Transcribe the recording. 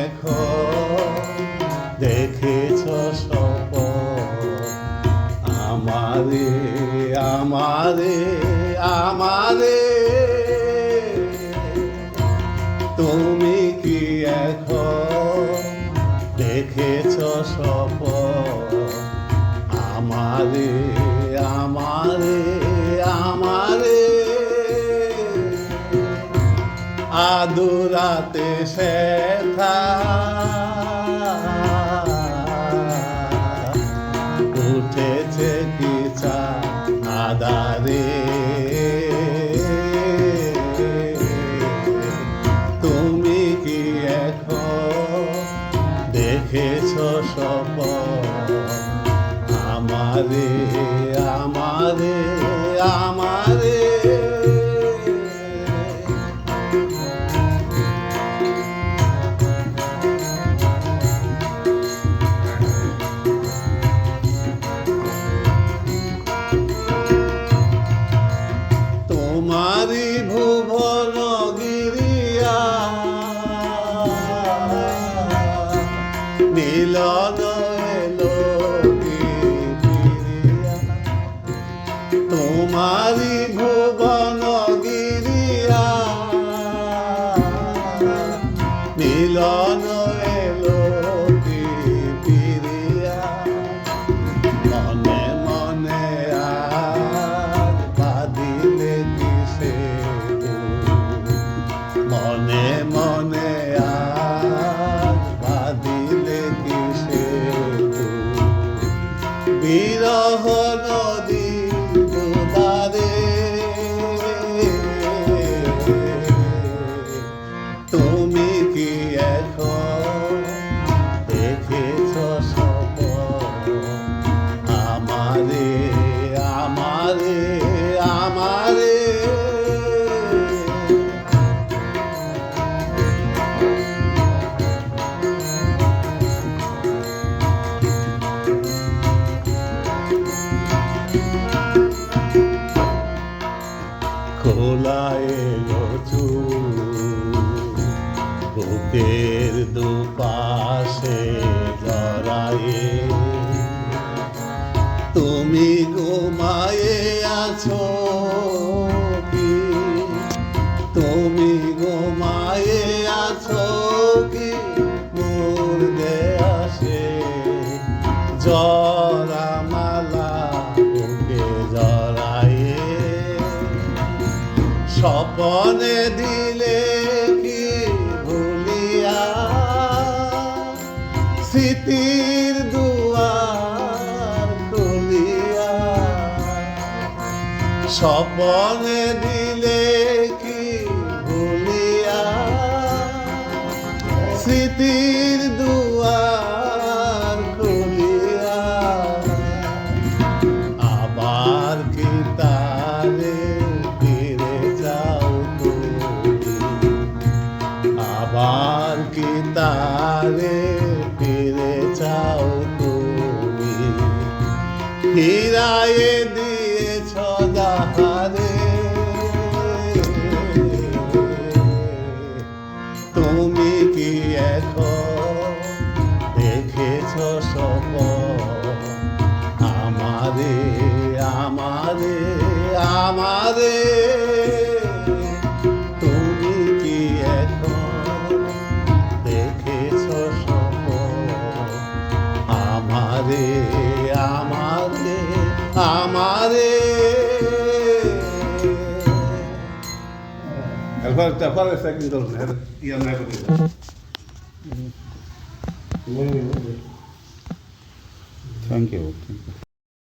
এখন দেখেছ স্বপন আমারে আমারে আমারে তুমি কি এখন দেখেছ স্বপন আমারে আমারে আমারে আদুরাতে সেথা উঠেছে কি চা আদারে তুমি কি এখন দেখেছ স্বপন আমারে আমারে আমারে তোমারি ভুবন গিরিয়া মিলন এলো কি ফিরিয়া তোমারি ভুবন গিরিয়া মিলন এলো কি ফিরিয়া মনে মনে আজ বাঁধিলে কিসে মনে মনে আজ বাঁধিলে কিসে বিরহ নদী দুধারে তুমি কি এখন দেখেছ স্বপন আমারে আমারে আমারে খোলা এলো চুল বুকের দুপাশে জড়ায়ে তুমি ঘুমায়ে আছো কি তুমি ঘুমায়ে আছো কি মোর দেশে জরা মালা বুকে জড়ায়ে স্বপনে দিলে কি ভুলিয়া স্মৃতির দুয়ার খুলিয়া স্বপনে দিলে কি ভুলিয়া স্মৃতির দুয়ার খুলিয়া আবার কি তারে ফিরে যাও তুমি আবার কি তারে ফিরে যাও তুমি ফিরায়ে দিয়েছ যাহারে তুমি কি এখন দেখেছ স্বপন আমারে আমারে আমারে তুমি কি এখন দেখেছ স্বপন আমারে আমারে আমারে Fare il second torneo, io non è così. Thank you.